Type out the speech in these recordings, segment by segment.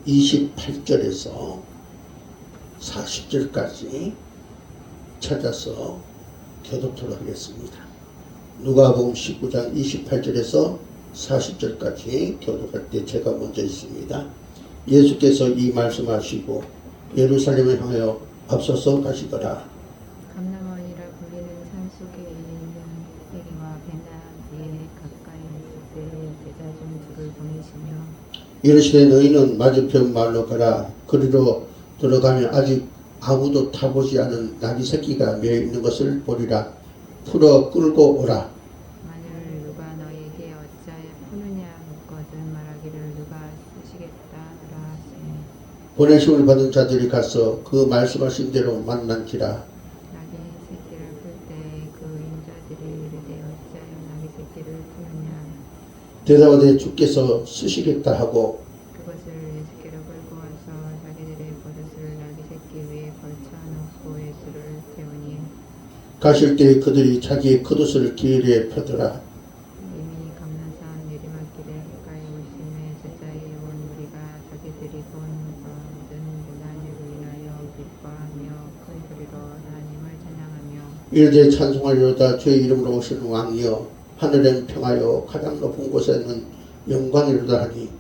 28절에서 40절까지 찾아서 교독토록 하겠습니다. 누가복음 19장 28절에서 40절까지 교독할 때 제가 먼저 있습니다. 예수께서 이 말씀하시고 예루살렘을 향하여 앞서서 가시더라. 감람원이라 불리는 산 속에 있는 세리와 베나지에 가까이 있을 때 제자 중 둘을 보내시며 이르시되 너희는 맞은편 마을로 가라. 그리로 들어가면 아직 아무도 타보지 않은 나귀 새끼가 매어 있는 것을 보리라. 풀어 끌고 오라. 만일 누가 너에게 어찌하여 푸느냐 묻거든 말하기를 누가 쓰시겠다라 하시니 보내심을 받은 자들이 가서 그 말씀하신 대로 만난지라. 나귀 새끼를 풀 때 그 인자들이 이르되 어찌하여 나귀 새끼를 푸느냐 대답하되 주께서 쓰시겠다 하고 그것을 예수께로 끌고 와서 자기들의 버릇을 나귀 새끼 위에 걸쳐 놓고 예수를 태우니 가실 때 그들이 자기의 겉옷을 길에 펴더라. 이미 감난산 내리막길에 가까이 오심에 제자의 온 무리가 자기들이 본 모든 고난으로 인하여 기뻐하며 큰 소리로 하나님을 찬양하며 이르되 찬송하리로다. 주의 이름으로 오시는 왕이여 하늘엔 평하여 가장 높은 곳에는 영광이로다 하니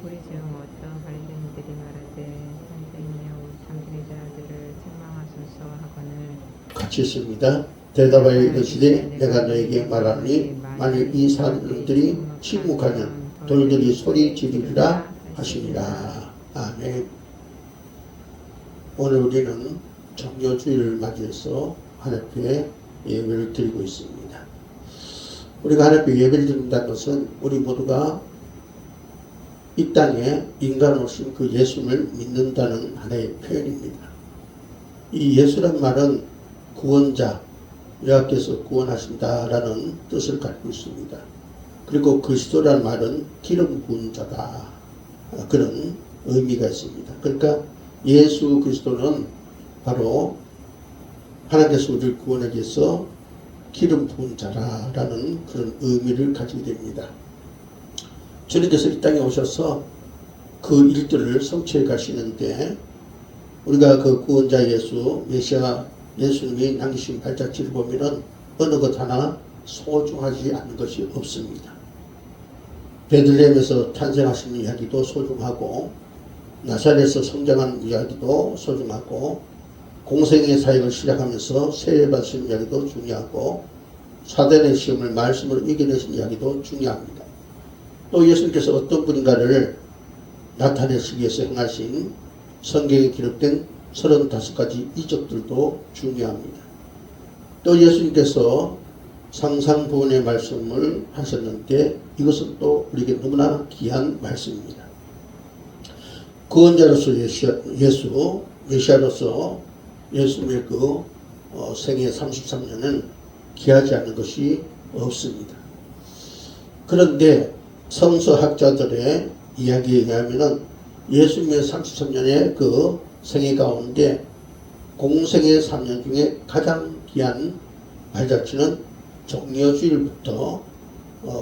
우리 중 어떤 바리새인들이 말하되 선생이여 당신의 자들을 책망하소서 하거늘 같이 있습니다. 대답하여 이르시되 내가 너에게 말하노니 만일 이 사람들이 침묵하면 돌들이 소리 지르리라 하시니라. 아멘. 오늘 우리는 정료주일을 맞이해서 하나님께 예배를 드리고 있습니다. 우리가 하나님께 예배를 드린다는 것은 우리 모두가 이 땅에 인간 오신 그 예수를 믿는다는 하나의 표현입니다. 이 예수란 말은 구원자, 여호와께서 구원하신다라는 뜻을 갖고 있습니다. 그리고 그리스도란 말은 기름 부은 자다, 그런 의미가 있습니다. 그러니까 예수 그리스도는 바로 하나님께서 우리를 구원하기 위해서 기름 부은 자라는 그런 의미를 가지게 됩니다. 주님께서 이 땅에 오셔서 그 일들을 성취해 가시는데 우리가 그 구원자 예수, 메시아 예수님이 남기신 발자취를 보면은 어느 것 하나 소중하지 않은 것이 없습니다. 베들레헴에서 탄생하신 이야기도 소중하고 나사렛에서 성장한 이야기도 소중하고 공생의 사역을 시작하면서 세례받으신 이야기도 중요하고 사단의 시험을 말씀으로 이겨내신 이야기도 중요합니다. 또 예수님께서 어떤 분인가를 나타내시기 위해서 행하신 성경에 기록된 35가지 이적들도 중요합니다. 또 예수님께서 상상부원의 말씀을 하셨는데 이것은 또 우리에게 너무나 귀한 말씀입니다. 구원자로서 예수, 메시아로서 예수님의 그 생애 33년은 귀하지 않은 것이 없습니다. 그런데 성서학자들의 이야기에 의하면 예수님의 33년의 그 생애 가운데 공생의 3년 중에 가장 귀한 발자취는 정료주일부터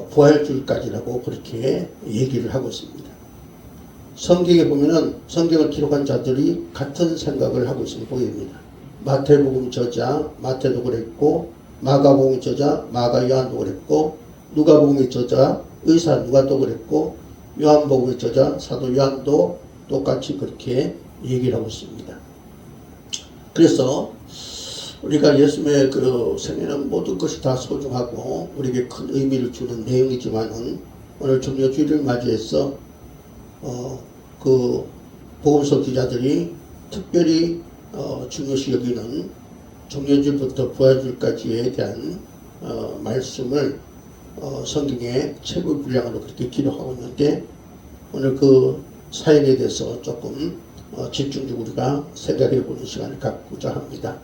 부활주일까지라고 그렇게 얘기를 하고 있습니다. 성경에 보면은 성경을 기록한 자들이 같은 생각을 하고 있음을 보게 됩니다. 마태복음 저자 마태도 그랬고 마가복음 저자 마가 요한도 그랬고 누가복음의 저자 의사 누가도 그랬고 요한복음의 저자 사도 요한도 똑같이 그렇게 얘기를 하고 있습니다. 그래서 우리가 예수님의 그 생애는 모든 것이 다 소중하고 우리에게 큰 의미를 주는 내용이지만은 오늘 정료주일을 맞이해서 그 복음서 기자들이 특별히 중요시 여기는 정료주일부터 부활주일까지에 대한 말씀을 성경의 최고 분량으로 그렇게 기록하고 있는데 오늘 그 사역에 대해서 조금 집중적으로 우리가 생각해 보는 시간을 갖고자 합니다.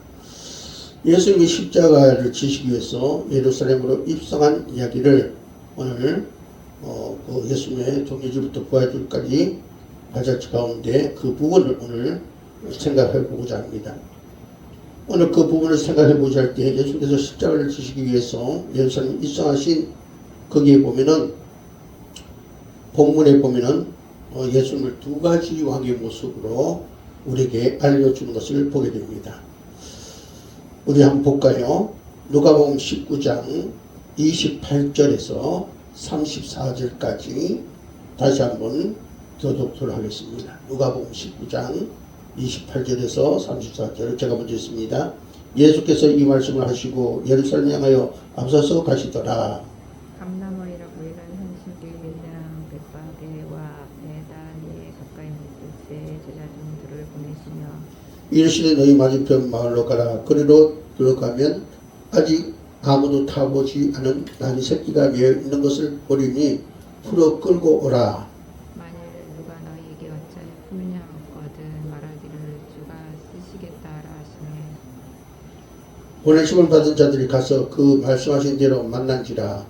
예수님이 십자가를 지시기 위해서 예루살렘으로 입성한 이야기를 오늘 그 예수님의 정료주일부터 부활주일까지 발자취 가운데 그 부분을 오늘 생각해 보고자 합니다. 오늘 그 부분을 생각해 보자 할 때 예수님께서 십자가를 지시기 위해서 예루살렘 입성하신 거기에 보면은 본문에 보면은 예수님을 두 가지 왕의 모습으로 우리에게 알려주는 것을 보게 됩니다. 우리 한번 볼까요? 누가복음 19장 28절에서 34절까지 다시 한번 교독을 하겠습니다. 누가복음 19장 28절에서 34절 제가 먼저 읽습니다. 예수께서 이 말씀을 하시고 예루살렘 향하여 앞서서 가시더라. 감나무이라 보이는 한식의 빈장 벳바게와 베다니에 가까이 있을 때 제자들을 보내시며 이르시되 너희 맞은편 마을로 가라. 그리로 들어가면 아직 아무도 타보지 않은 나귀 새끼가 매어 있는 것을 보리니 풀어 끌고 오라. 만일 누가 너희에게 어찌하여 품으냐 묻거든 말하기를 주가 쓰시겠다라 하시매 보내심을 받은 자들이 가서 그 말씀하신 대로 만난지라.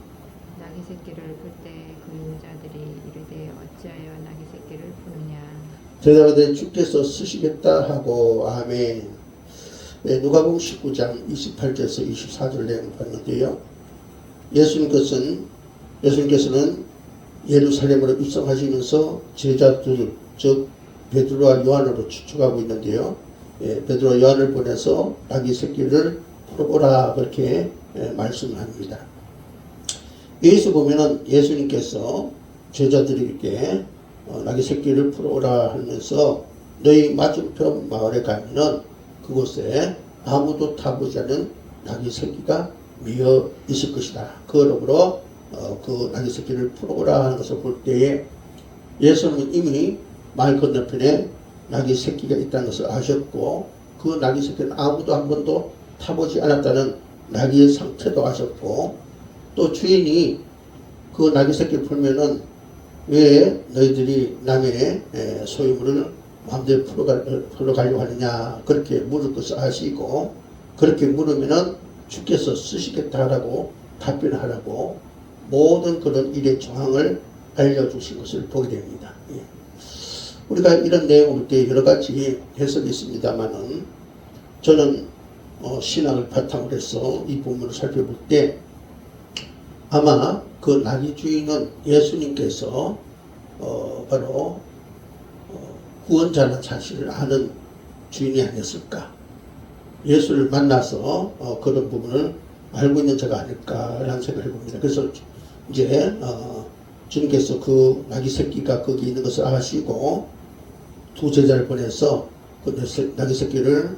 나귀 새끼를 풀 때 그 유자들이 이르되 어찌하여 나귀 새끼를 푸느냐 대답하되 주께서 쓰시겠다 하고 아멘. 네, 누가복음 19장 28절에서 24절 내용을 봤는데요. 예수님께서는 예루살렘으로 입성하시면서 제자들 즉 베드로와 요한으로 추측하고 있는데요. 베드로와 요한을 보내서 나귀 새끼를 풀어오라 그렇게 말씀합니다. 여기서 보면은 예수님께서 제자들에게 나귀 새끼를 풀어오라 하면서 너희 맞은편 마을에 가면은 그곳에 아무도 타보지 않은 나귀 새끼가 미어 있을 것이다. 그러므로 그 나귀 새끼를 풀어오라 하는 것을 볼 때에 예수님은 이미 마을 건너편에 나귀 새끼가 있다는 것을 아셨고 그 나귀 새끼는 아무도 한 번도 타보지 않았다는 나귀의 상태도 아셨고 또 주인이 그 나귀 새끼를 풀면은 왜 너희들이 남의 소유물을 마음대로 풀어가려고 하느냐 그렇게 물을 것을 아시고 그렇게 물으면은 주께서 쓰시겠다라고 답변하라고 모든 그런 일의 정황을 알려주신 것을 보게 됩니다. 우리가 이런 내용을 볼 때 여러 가지 해석이 있습니다만은 저는 신학을 바탕으로 해서 이 본문을 살펴볼 때 아마 그 나귀 주인은 예수님께서 바로 구원자라는 사실을 아는 주인이 아니었을까. 예수를 만나서 그런 부분을 알고 있는 자가 아닐까라는 생각을 해봅니다. 그래서 이제 주님께서 그 나귀 새끼가 거기 있는 것을 아시고 두 제자를 보내서 그 나귀 새끼를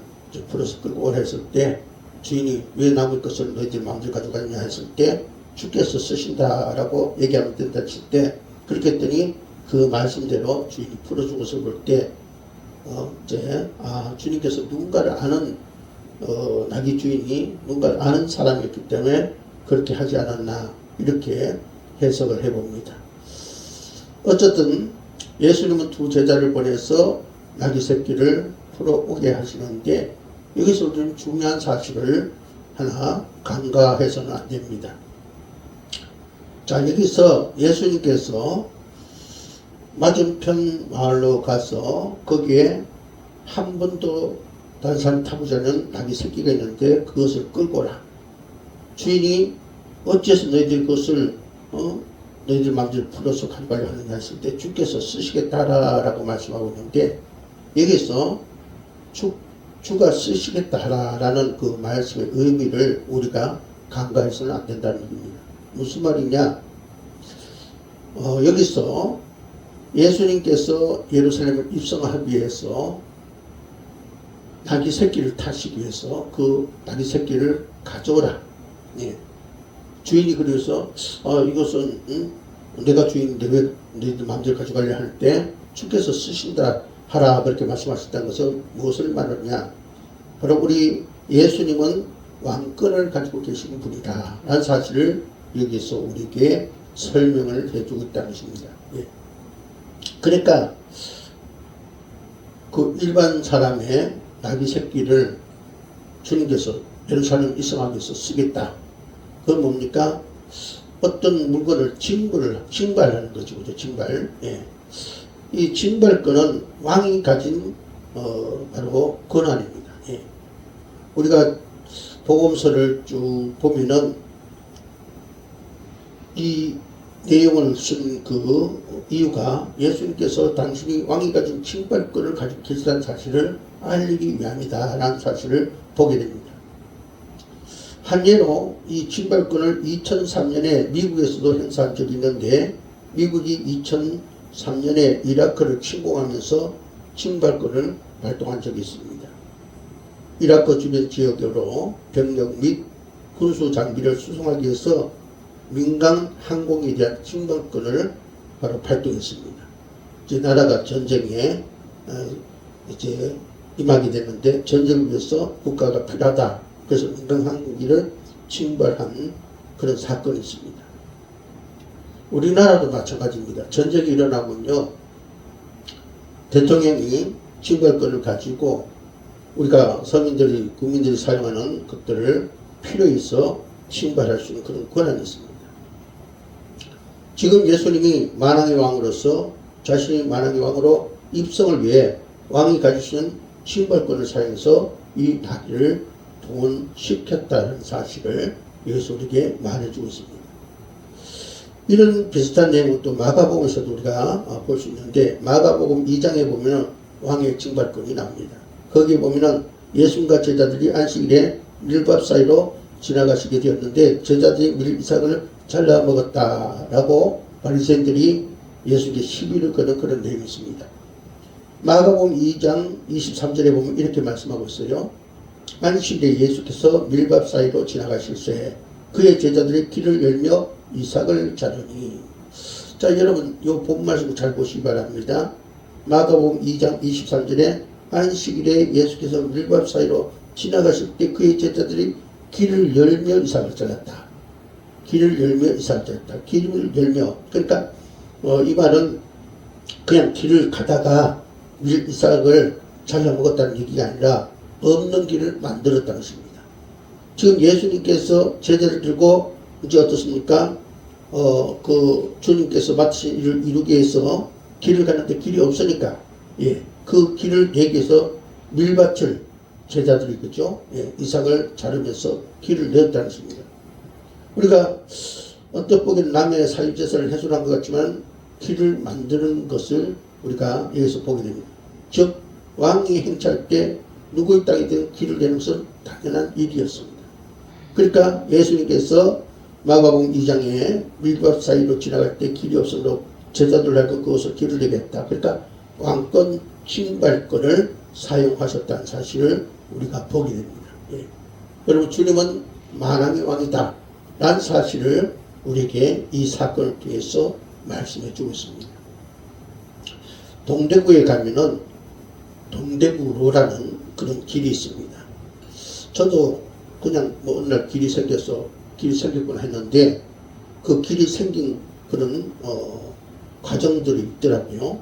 풀어서 끌고 오라 했을 때 주인이 왜 남을 것을 너희들 마음대로 가져가느냐 했을 때 주께서 쓰신다라고 얘기하면 된다 했을 때 그렇게 했더니 그 말씀대로 주인이 풀어준 것을 볼 때 주님께서 누군가를 아는 나귀 주인이 누군가를 아는 사람이었기 때문에 그렇게 하지 않았나 이렇게 해석을 해봅니다. 어쨌든 예수님은 두 제자를 보내서 나귀 새끼를 풀어오게 하시는데 여기서 우리는 중요한 사실을 하나 간과해서는 안 됩니다. 자, 여기서 예수님께서 맞은편 마을로 가서 거기에 한 번도 다른 사람 타보지 않은 나귀 새끼가 있는데 그것을 끌고 오라. 주인이 어째서 너희들 그것을 너희들 마음대로 풀어서 가져가려 하느냐 했을 때 주께서 쓰시겠다라고 말씀하고 있는데 여기서 주가 쓰시겠다라는 그 말씀의 의미를 우리가 간과해서는 안 된다는 얘기입니다. 무슨 말이냐? 여기서 예수님께서 예루살렘을 입성하기 위해서 나귀 새끼를 타시기 위해서 그 나귀 새끼를 가져오라. 예. 주인이 그래서 이것은 내가 주인인데 왜 너희들 마음대로 가져가려 할 때 주께서 쓰신다 하라 그렇게 말씀하셨다는 것은 무엇을 말하느냐? 바로 우리 예수님은 왕권을 가지고 계신 분이다 라는 사실을 여기서 우리에게 설명을 해주고 있다는 것입니다. 예. 그러니까 그 일반 사람의 나귀 새끼를 주님께서 예루살렘 입성하기 위해서 쓰겠다. 그건 뭡니까? 어떤 물건을 징발하는 거죠. 그죠? 징발. 예. 이 징발권은 왕이 가진 바로 권한입니다. 예. 우리가 복음서를 쭉 보면은 이 내용을 쓴 그 이유가 예수님께서 당신이 왕이 가진 칭발권을 가지고 계시다는 사실을 알리기 위함이다 라는 사실을 보게 됩니다. 한 예로 이 칭발권을 2003년에 미국에서도 행사한 적이 있는데, 미국이 2003년에 이라크를 침공하면서 칭발권을 발동한 적이 있습니다. 이라크 주변 지역으로 병력 및 군수 장비를 수송하기 위해서 민간 항공에 대한 칭발권을 바로 발동했습니다. 이제 나라가 전쟁에 이제 임하게 되는데, 전쟁을 위해서 국가가 필요하다. 그래서 민간 항공기를 칭발한 그런 사건이 있습니다. 우리나라도 마찬가지입니다. 전쟁이 일어나면요, 대통령이 칭발권을 가지고 우리가 서민들이, 국민들이 사용하는 것들을 필요에 있어 칭발할 수 있는 그런 권한이 있습니다. 지금 예수님이 만왕의 왕으로서 자신이 만왕의 왕으로 입성을 위해 왕이 가질 수 있는 칭발권을 사용해서 이 나라를 동원시켰다는 사실을 여기서 우리에게 말해주고 있습니다. 이런 비슷한 내용은 또 마가복음에서도 우리가 볼 수 있는데, 마가복음 2장에 보면 왕의 칭발권이 나옵니다. 거기에 보면 예수님과 제자들이 안식일에 밀밥 사이로 지나가시게 되었는데, 제자들이 밀이삭을 잘라 먹었다라고 바리새인들이 예수님께 시비를 거는 그런 내용이 있습니다. 마가복음 2장 23절에 보면 이렇게 말씀하고 있어요. 안식일에 예수께서 밀밥 사이로 지나가실새 그의 제자들이 길을 열며 이삭을 자르니. 자, 여러분 이 본 말씀 잘 보시기 바랍니다. 마가복음 2장 23절에 안식일에 예수께서 밀밥 사이로 지나가실 때 그의 제자들이 길을 열며 이삭을 잘랐다. 길을 열며 이삭을 잘랐다. 길을 열며, 그러니까 이 말은 그냥 길을 가다가 이삭을 잘라 먹었다는 얘기가 아니라 없는 길을 만들었다는 것입니다. 지금 예수님께서 제자를 들고 이제 어떻습니까? 그 주님께서 마치 일을 이루기 위해서 길을 가는데 길이 없으니까, 예, 그 길을 내기 위해서 밀밭을 제자들이, 그죠? 예, 이삭을 자르면서 길을 내었다는 것입니다. 우리가 언뜻 보기에는 남의 사유제사를 해소한 것 같지만 길을 만드는 것을 우리가 여기서 보게 됩니다. 즉 왕이 행차할 때 누구의 땅이든 길을 내는 것은 당연한 일이었습니다. 그러니까 예수님께서 마가복음 2장에 밀밥 사이로 지나갈 때 길이 없으므로 제자들하고 그것을 길을 내게 했다. 그러니까 왕권 칭발권을 사용하셨다는 사실을 우리가 보게 됩니다. 예. 여러분, 주님은 만왕의 왕이다 라는 사실을 우리에게 이 사건을 통해서 말씀해 주고 있습니다. 동대구에 가면은 동대구로라는 그런 길이 있습니다. 저도 그냥 뭐 어느 날 길이 생겼구나 했는데, 그 길이 생긴 그런 과정들이 있더라고요.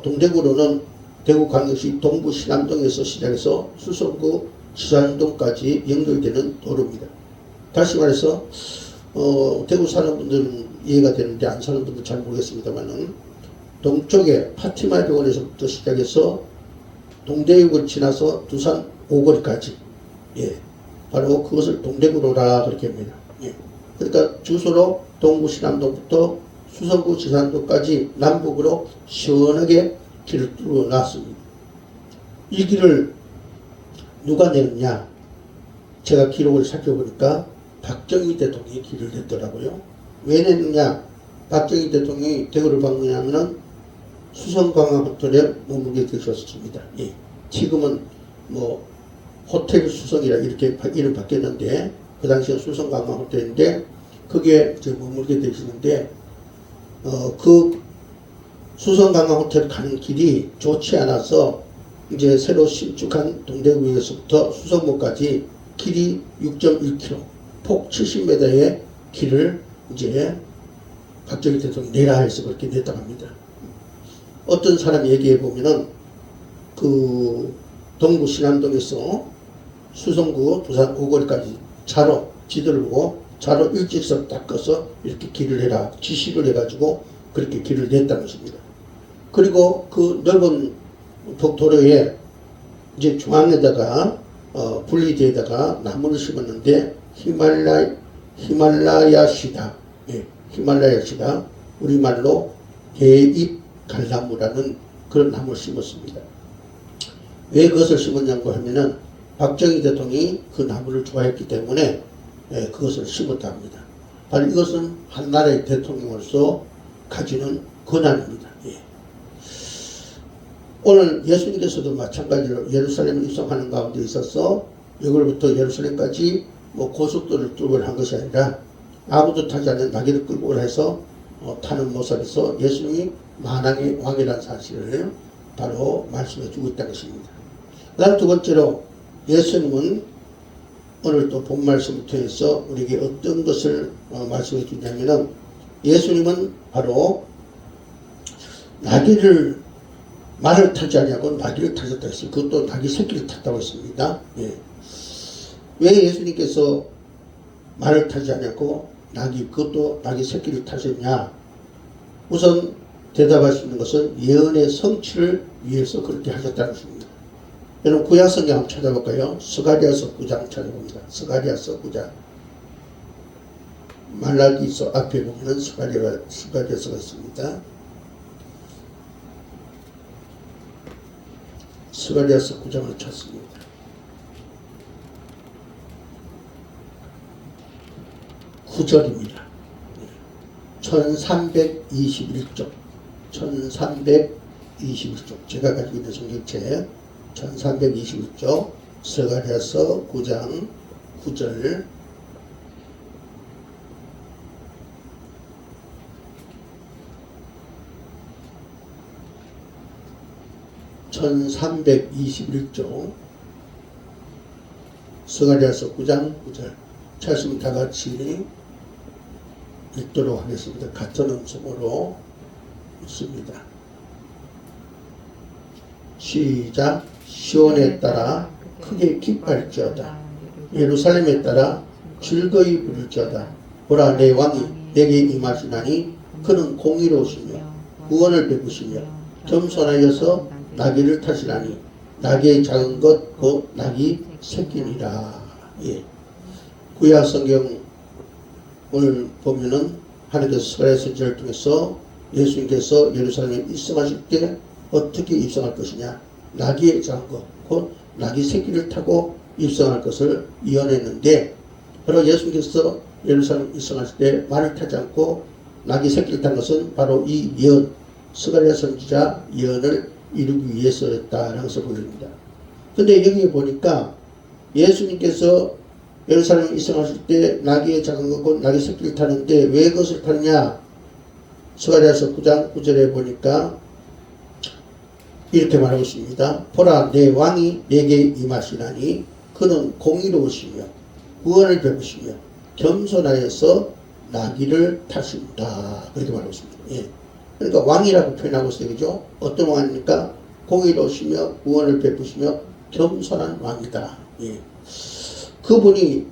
동대구로는 대구광역시 동부 신암동에서 시작해서 수성구 지산동까지 연결되는 도로입니다. 다시 말해서 대구 사는 분들은 이해가 되는데 안 사는 분들은 잘 모르겠습니다만은, 동쪽에 파티마 병원에서부터 시작해서 동대역을 지나서 두산 오거리까지, 예, 바로 그것을 동대구로라 그렇게 합니다. 예. 그러니까 주소로 동구 신암동부터 수성구 지산동까지 남북으로 시원하게 길을 뚫어 놨습니다. 이 길을 누가 내느냐? 제가 기록을 살펴보니까 박정희 대통령이 길을 냈더라고요. 왜 냈느냐? 박정희 대통령이 대구를 방문하면은 수성관광호텔에 머물게 되셨습니다. 예. 지금은 뭐 호텔 수성이라 이렇게 이름 바뀌었는데, 그 당시에 수성관광호텔인데 거기에 이제 머물게 되시는데, 그 수성관광호텔 가는 길이 좋지 않아서 이제 새로 신축한 동대구에서부터 수성로까지 길이 6.1km, 폭 70m의 길을 이제 박정희 대통령이 내라 해서 그렇게 냈다고 합니다. 어떤 사람이 얘기해 보면은 그 동구 신암동에서 수성구 두산 오거리까지 차로 지도를 보고 차로 일직선 닦아서 이렇게 길을 내라 지시를 해가지고 그렇게 길을 냈다는 것입니다. 그리고 그 넓은 도로에 이제 중앙에다가 분리대에다가 나무를 심었는데 히말라야 시다, 예, 히말라야시가 우리말로 대잎 갈나무라는 그런 나무를 심었습니다. 왜 그것을 심었냐고 하면은 박정희 대통령이 그 나무를 좋아했기 때문에 그것을 심었다 합니다. 바로 이것은 한 나라의 대통령으로서 가지는 권한입니다. 예. 오늘 예수님께서도 마찬가지로 예루살렘에 입성하는 가운데 있어서 여기로부터 예루살렘까지 뭐 고속도로를 뚫고 한 것이 아니라 아무도 타지 않는 나귀를 끌고 오라 해서 타는 모습에서 예수님이 만왕의 왕이라는 사실을 바로 말씀해 주고 있다는 것입니다. 그 다음 두 번째로 예수님은 오늘 또 본 말씀을 통해서 우리에게 어떤 것을 말씀해 주냐면은 예수님은 바로 나귀를 말을 타지 아니하고 나귀를 타셨다 했어요. 그것도 나귀 새끼를 탔다고 했습니다. 예. 왜 예수님께서 말을 타지 않았고 그것도 나귀 새끼를 타셨냐? 우선 대답할 수 있는 것은 예언의 성취를 위해서 그렇게 하셨다는 것입니다. 여러분 구약 성경 한번 찾아볼까요? 스가랴서 9장 찾아봅니다. 스가랴서 9장. 말라기서 앞에 보면 스가랴서가 있습니다. 스가랴서 9장을 찾습니다. 구절입니다. 1321쪽 1321쪽 제가 가지고 있는 성경책 1321쪽 스가랴서 9장 9절 1321쪽 스가랴서 9장 9절 찾으면 다같이 읽도록 하겠습니다. 같은 음성으로 읽습니다. 시작. 시온에 따라 크게 기뻐할지어다. 예루살렘에 따라 즐거이 부를지어다. 보라 내 왕이 내게 임하시나니 그는 공의로우시며 구원을 베푸시며 겸손하여서 나귀를 타시나니 나귀의 작은 것 곧 나귀 새끼니라. 예. 구약 성경 오늘 보면은 하나님께서 스가랴 선지자를 통해서 예수님께서 예루살렘에 입성하실 때 어떻게 입성할 것이냐, 나귀의 작은 것 곧 나귀 새끼를 타고 입성할 것을 예언했는데, 바로 예수님께서 예루살렘에 입성하실 때 말을 타지 않고 나귀 새끼를 탄 것은 바로 이 예언, 스가랴 선지자 예언을 이루기 위해서였다라는 것을 보여줍니다. 근데 여기 보니까 예수님께서 예루살렘에 입성하실 때 나귀의 작은 것 곧 나귀 새끼를 타는데 왜 그것을 타느냐? 스가랴서 9장 9절에 보니까 이렇게 말하고 있습니다. 보라 내 왕이 내게 임하시나니 그는 공의로우시며 구원을 베푸시며 겸손하여서 나귀를 타신다. 그렇게 말하고 있습니다. 예. 그러니까 왕이라고 표현하고 있어요. 그죠? 어떤 왕입니까? 공의로우시며 구원을 베푸시며 겸손한 왕이다. 예. 그분이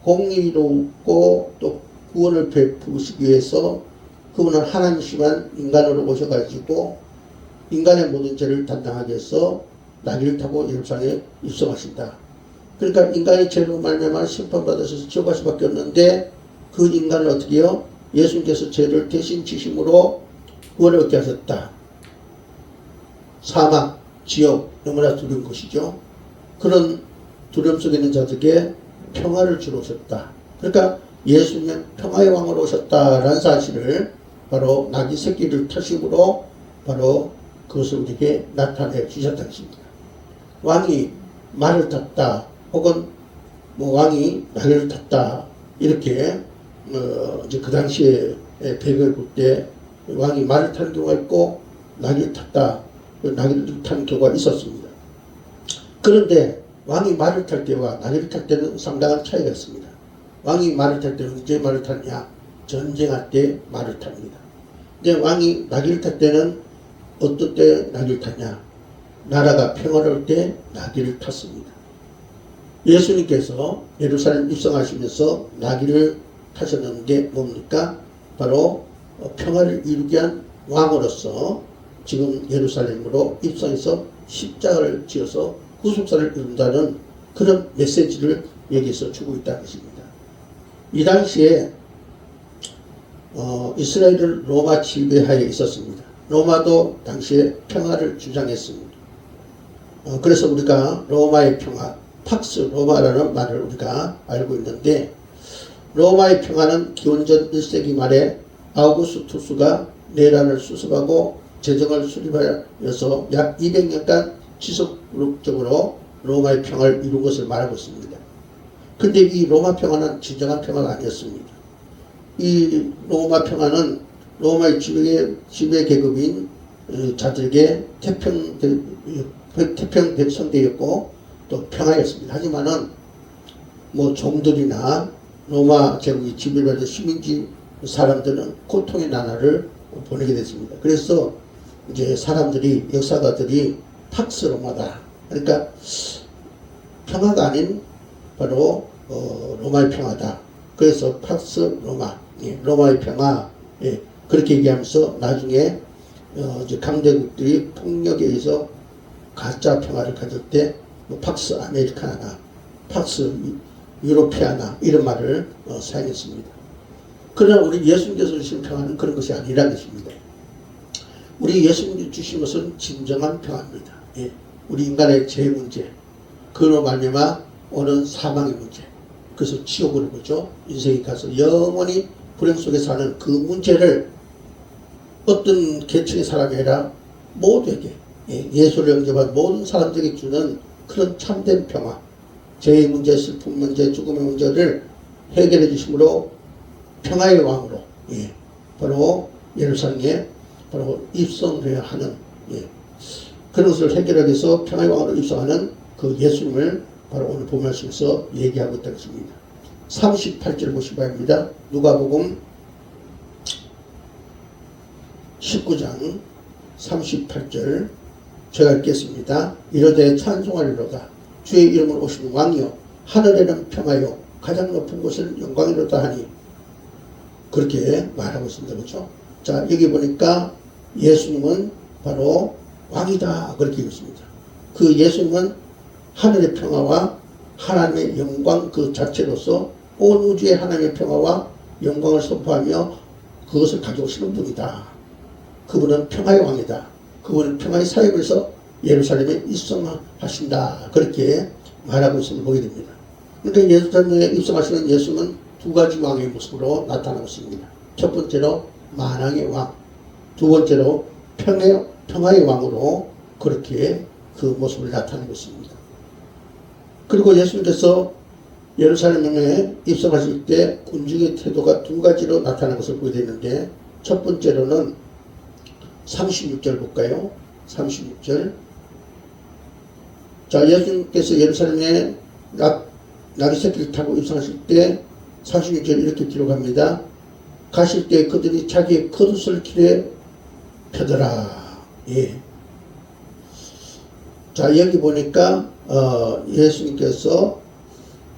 공의롭고 또 구원을 베푸시기 위해서 그분은 하나님이시만 인간으로 오셔가지고 인간의 모든 죄를 담당하기 위해서 나귀를 타고 예루살렘에 입성하신다. 그러니까 인간의 죄로 말미암아 심판받으셔서 지옥 갈 수밖에 없는데 그 인간을 어떻게 해요? 예수님께서 죄를 대신 지심으로 구원을 얻게 하셨다. 사막, 지옥, 너무나 두려운 것이죠. 그런 두려움 속에 있는 자들에게 평화를 주러 오셨다. 그러니까 예수님은 평화의 왕으로 오셨다라는 사실을 바로 나귀 새끼를 타심으로 바로 그것을 우리에게 나타내 주셨다는 것입니다. 왕이 말을 탔다 혹은 뭐 왕이 나귀를 탔다 이렇게 이제 그 당시에 배경을 볼 때 왕이 말을 타는 경우가 있고 나귀를 탔다 나귀를 타는 경우가 있었습니다. 그런데 왕이 말을 탈 때와 나귀를 탈 때는 상당한 차이가 있습니다. 왕이 말을 탈 때는 언제 말을 타느냐? 전쟁할 때 말을 탑니다. 근데 왕이 나귀를 탈 때는 어떤 때 나귀를 탔냐? 나라가 평화로울 때 나귀를 탔습니다. 예수님께서 예루살렘 입성하시면서 나귀를 타셨는데 뭡니까? 바로 평화를 이루게 한 왕으로서 지금 예루살렘으로 입성해서 십자가를 지어서 구속사를 이룬다는 그런 메시지를 여기서 주고 있다는 것입니다. 이 당시에 이스라엘은 로마 지배하에 있었습니다. 로마도 당시에 평화를 주장했습니다. 그래서 우리가 로마의 평화, 팍스 로마라는 말을 우리가 알고 있는데, 로마의 평화는 기원전 1세기 말에 아우구스투스가 내란을 수습하고 재정을 수립하여서 약 200년간 지속적으로 로마의 평화를 이룬 것을 말하고 있습니다. 근데 이 로마 평화는 진정한 평화가 아니었습니다. 이 로마 평화는 로마의 지배 계급인 자들에게 태평성대였고 또 평화였습니다. 하지만은 뭐 종들이나 로마 제국이 지배를 받은 식민지 사람들은 고통의 나날을 보내게 됐습니다. 그래서 이제 사람들이, 역사가들이 팍스 로마다, 그러니까 평화가 아닌 바로 로마의 평화다. 그래서 팍스 로마, 로마의 평화, 그렇게 얘기하면서 나중에 이제 강대국들이 폭력에 의해서 가짜 평화를 가질 때 뭐 팍스 아메리카나, 팍스 유로피아나 이런 말을 사용했습니다. 그러나 우리 예수님께서 주신 평화는 그런 것이 아니라는 것입니다. 우리 예수님이 주신 것은 진정한 평화입니다. 우리 인간의 죄 문제, 그로 말미암아 오는 사망의 문제, 그래서 지옥으로 보죠. 인생에 가서 영원히 불행 속에 사는 그 문제를 어떤 계층의 사람이 아니라 모두에게, 예수를 영접한 모든 사람들에게 주는 그런 참된 평화, 죄의 문제, 슬픔 문제, 죽음의 문제를 해결해 주심으로 평화의 왕으로, 바로 예루살렘에 바로 입성해야 하는, 그런 것을 해결하기 위해서 평화의 왕으로 입성하는 그 예수님을 바로 오늘 본 말씀에서 얘기하고 있다는 것입니다. 38절 보시기 바랍니다. 누가복음 19장 38절 제가 읽겠습니다. 이르되 찬송하리로다. 주의 이름으로 오시는 왕이요 하늘에는 평화요 가장 높은 곳은 영광이로다 하니, 그렇게 말하고 있습니다. 그렇죠? 자, 여기 보니까 예수님은 바로 왕이다, 그렇게 읽습니다. 그 예수님은 하늘의 평화와 하나님의 영광 그 자체로서 온 우주의 하나님의 평화와 영광을 선포하며 그것을 가져오시는 분이다. 그분은 평화의 왕이다. 그분은 평화의 사역에서 예루살렘에 입성하신다. 그렇게 말하고 있음을 보게 됩니다. 그러니까 예루살렘에 입성하시는 예수는 두 가지 왕의 모습으로 나타나고 있습니다. 첫 번째로 만왕의 왕, 두 번째로 평화의 왕으로 그렇게 그 모습을 나타내고 있습니다. 그리고 예수님께서 예루살렘에 입성하실 때 군중의 태도가 두 가지로 나타난 것을 보게 되는데, 첫 번째로는 36절 볼까요? 36절. 자, 예수님께서 예루살렘에 나귀 새끼를 타고 입성하실 때 36절 이렇게 기록합니다. 가실 때 그들이 자기의 겉옷을 길에 펴더라. 자, 여기 보니까 예수님께서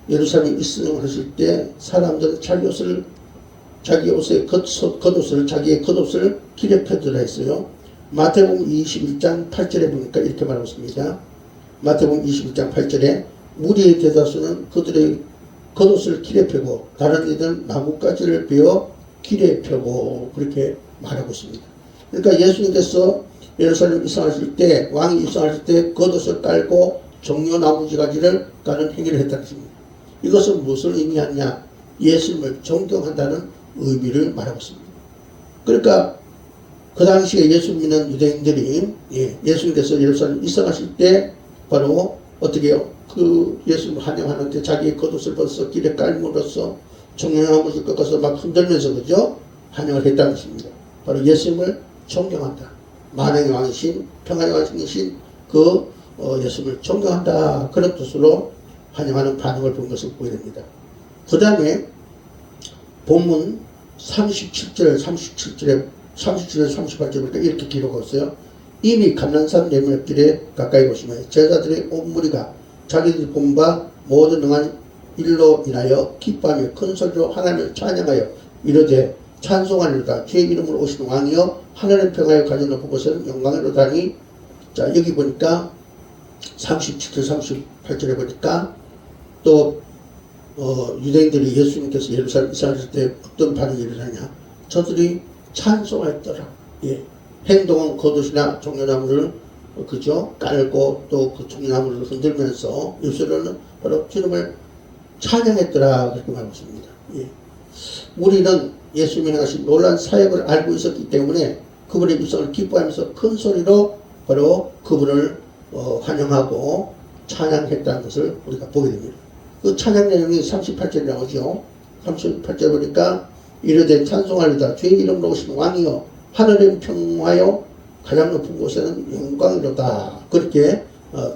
예루살렘에 입성하실 때 사람들은 자기 옷의 겉옷을 자기의 겉옷을 길에 펴더라 했어요. 마태복음 21장 8절에 보니까 이렇게 말하고 있습니다. 마태복음 21장 8절에 무리의 대다수는 그들의 겉옷을 길에 펴고 다른 이들은 나뭇가지를 베어 길에 펴고, 그렇게 말하고 있습니다. 그러니까 예수님께서 예루살렘 입성하실 때, 왕이 입성하실 때 겉옷을 깔고 종려나무지가지를 까는 행위를 했다는 것입니다. 이것은 무엇을 의미하냐? 예수님을 존경한다는 의미를 말하고 있습니다. 그러니까 그 당시에 예수 믿는 유대인들이 예수님께서 예루살렘 입성하실 때 바로 어떻게 해요? 그 예수님을 환영하는데 자기의 겉옷을 벗어 길에 깔므로써 종려나무를 꺾어서 막 흔들면서, 그죠? 환영을 했다는 것입니다. 바로 예수님을 존경한다. 만왕의 왕이신, 평화의 왕이신 그 예수님을 존경한다. 그런 뜻으로 환영하는 반응을 본 것을 보게 됩니다. 그 다음에 본문 37절, 38절 보니까 이렇게 기록하고 있어요. 이미 감난산 내물길에 가까이 오시면 제자들의 온 무리가 자기들이 본 바 모든 능한 일로 인하여 기뻐하며 큰 소리로 하나님을 찬양하여 이르되 찬송하리로다. 주의 이름으로 오시는 왕이여 하늘의 평화에 가진 높은 곳은 영광이로다니. 자, 여기 보니까 37절 38절에 보니까 또 유대인들이 예수님께서 예루살렘 입성하실 때 어떤 반응이 일어나냐, 저들이 찬송했더라. 예. 행동은 겉옷이나 종려나무를 그죠? 깔고 또 그 종려나무를 흔들면서 입술로는 바로 주님을 찬양했더라. 그렇게 말하고 있습니다. 예. 우리는 예수님이 행하신 놀라운 사역을 알고 있었기 때문에 그분의 입성을 기뻐하면서 큰 소리로 바로 그분을 환영하고 찬양했다는 것을 우리가 보게 됩니다. 그 찬양 내용이 38절에 나오죠. 38절 보니까 이르되 찬송하리다 주의 이름으로 오신 왕이여 하늘은 평화여 가장 높은 곳에는 영광이로다. 그렇게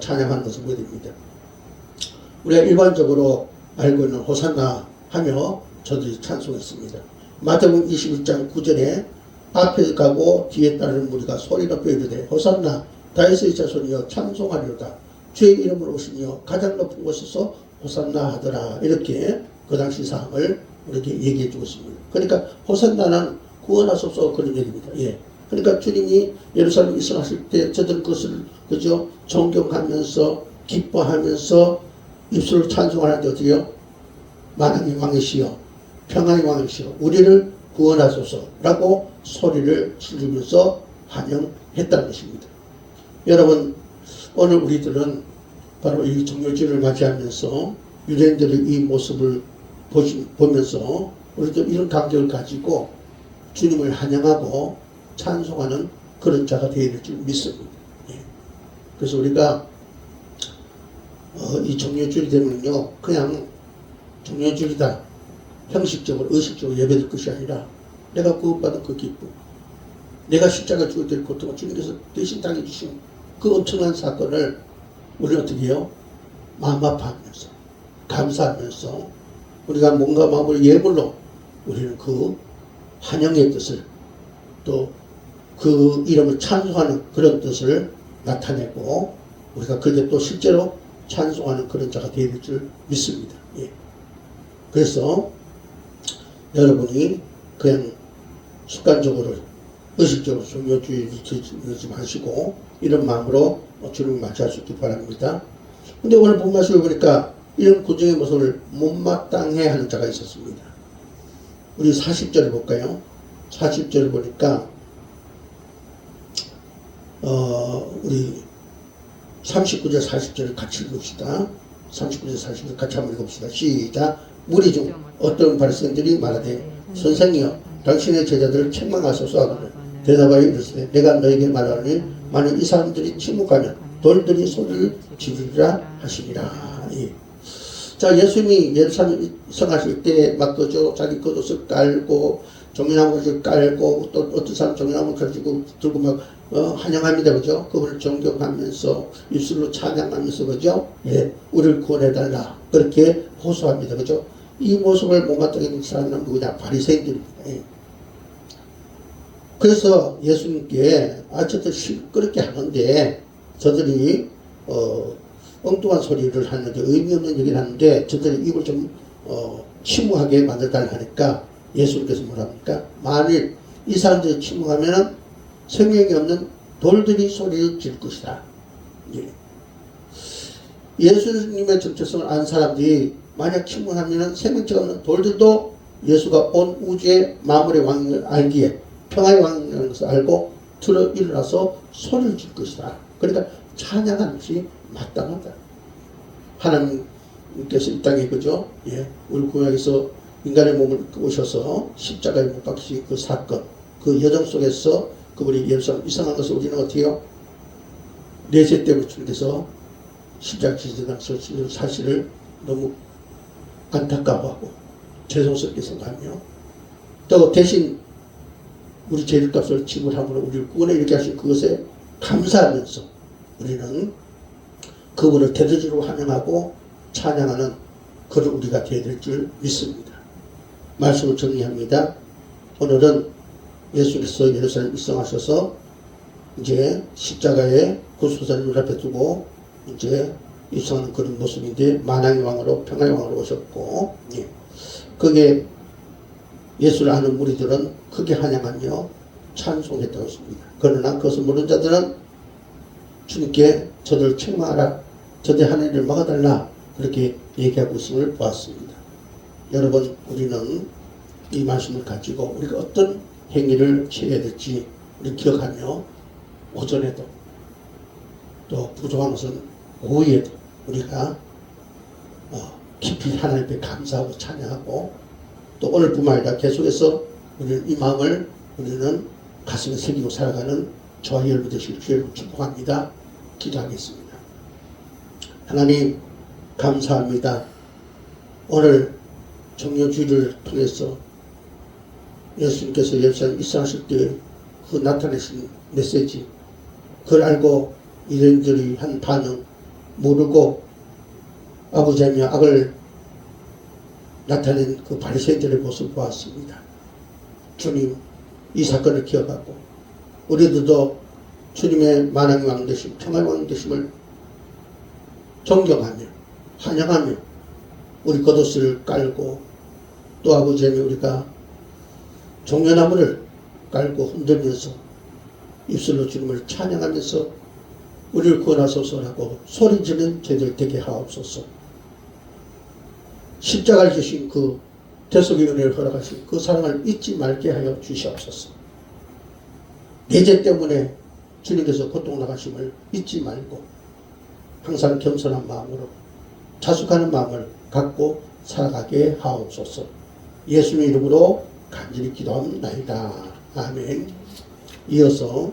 찬양하는 것을 보게 됩니다. 우리가 일반적으로 알고 있는 호산나 하며 저들이 찬송했습니다. 마태복음 21장 9절에 앞에 가고 뒤에 따르는 무리가 소리 높여 이르되 호산나 다윗의 자손이여 찬송하리로다 주의 이름으로 오시며 가장 높은 곳에서 호산나 하더라. 이렇게 그 당시 상황을 이렇게 얘기해 주고 있습니다. 그러니까 호산나는 구원하소서 그런 얘기입니다. 예. 그러니까 주님이 예루살렘에 입성하실 때 저들은 그것을 그죠 존경하면서 기뻐하면서 입술로 찬송하는데 어떻게요? 만왕의 왕이시여 평화의 왕이시여 우리를 구원하소서라고 소리를 지르면서 환영했다는 것입니다. 여러분 오늘 우리들은 바로 이 정묘주를 맞이하면서 유대인들의 이 모습을 보면서 우리도 이런 감격을 가지고 주님을 환영하고 찬송하는 그런 자가 되어야 될 줄 믿습니다. 예. 그래서 우리가 이 정묘주일이 되면요 그냥 정묘주일이다 형식적으로 의식적으로 예배될 것이 아니라 내가 구원받은 그 기쁨 내가 십자가 죽어야 될 고통을 주님께서 대신 당해주신 그 엄청난 사건을 우리는 어떻게 해요? 마음 아파하면서 감사하면서 우리가 뭔가 마음을 예물로 우리는 그 환영의 뜻을 또 그 이름을 찬송하는 그런 뜻을 나타내고 우리가 그게 또 실제로 찬송하는 그런 자가 되어야 될 줄 믿습니다. 예. 그래서 여러분이 그냥 습관적으로 의식적으로 종교주의를 지지 마시고 이런 마음으로 주님을 맞이할 수 있길 바랍니다. 근데 오늘 본 말씀을 보니까 이런 구정의 모습을 못마땅해 하는 자가 있었습니다. 우리 40절을 볼까요? 40절을 보니까 우리 39절 40절을 같이 읽읍시다. 39절 40절 같이 한번 읽읍시다. 시작. 무리 중 어떤 바리새인들이 말하되 선생이여 당신의 제자들을 책망하소서 하거늘 대답하여 이르시되 내가 너에게 말하니 만약 이 사람들이 침묵하면 돌들이 소리를 지르리라 하시니라. 예. 자, 예수님이 예루살렘 입성하실 때 막 그저 자기 겉옷을 깔고 종려나무를 깔고 또 어떤 사람 종려나무 가지고 들고 막 환영합니다. 그죠? 그분을 존경하면서 입술로 찬양하면서 그죠? 예, 우리를 구원해달라 그렇게 호소합니다. 그죠? 이 모습을 못마땅해 있는 사람은 누구냐? 바리새인들입니다. 예. 그래서 예수님께 저들 시끄럽게 하는데 저들이 엉뚱한 소리를 하는데 의미 없는 얘기를 하는데 저들이 입을 좀 침묵하게 만들달라 하니까 예수님께서 뭐라 합니까? 만일 이 사람들이 침묵하면 생명이 없는 돌들이 소리를 질 것이다. 예. 예수님의 정체성을 아는 사람들이 만약 침묵하면 생명체가 없는 돌들도 예수가 온 우주의 만물의 왕을 알기에 평화의 왕이라는 것을 알고 들어 일어나서 소리를 질 것이다. 그러니까 찬양하는 것이 마땅하다. 하나님께서 이 땅에 그죠? 예. 우리 구약에서 인간의 몸을 오셔서 십자가에 못 박히신 그 사건, 그 여정 속에서 그분이 예루살렘 이상한 것을 우리는 어떻게 해요? 내세 때문에 주님께서 십자가 지시던 사실을 너무 안타까워하고 죄송스럽게 생각하며 또 대신 우리 죄값을 지불함으로 우리를 구원해 이렇게 하신 그것에 감사하면서 우리는 그분을 대대적으로 환영하고 찬양하는 그런 우리가 되어야 될 줄 믿습니다. 말씀을 정리합니다. 오늘은 예수께서 예루살렘 입성하셔서 이제 십자가에 구속사를 눈앞에 두고 이제 입성하는 그런 모습인데 만왕의 왕으로 평화의 왕으로 오셨고 예. 그게 예수를 아는 무리들은 크게 환영하며 찬송했다고 했습니다. 그러나 그것을 모르는 자들은 주님께 저들을 책망하라 저들 하는 일을 막아달라 그렇게 얘기하고 있음을 보았습니다. 여러분 우리는 이 말씀을 가지고 우리가 어떤 행위를 취해야 될지 우리 기억하며 오전에도 또 부족한 것은 오후에도 우리가 깊이 하나님께 감사하고 찬양하고 또 오늘뿐만 아니라 계속해서 우리는 이 마음을 우리는 가슴에 새기고 살아가는 저와 여러분 되시길 주를 축복합니다. 기도하겠습니다. 하나님 감사합니다. 오늘 정료주의를 통해서 예수님께서 예루살렘 입성하실 때 그 나타내신 메시지 그걸 알고 이런저런 한 반응 모르고 아부자며 악을 나타낸 그 바리새인들의 모습을 보았습니다. 주님 이 사건을 기억하고 우리들도 주님의 만왕의 왕 되심 평화의 왕 되심을 존경하며 환영하며 우리 겉옷을 깔고 또 아버지의 우리가 종려나무를 깔고 흔들면서 입술로 주님을 찬양하면서 우리를 구원하소서라고 소리지르는 저희들 되게 하옵소서. 십자가를 주신 그 대속의 은혜를 허락하신 그 사랑을 잊지 말게 하여 주시옵소서. 내 죄 때문에 주님께서 고통나가심을 잊지 말고 항상 겸손한 마음으로 자숙하는 마음을 갖고 살아가게 하옵소서. 예수님의 이름으로 간절히 기도합니다. 아멘. 이어서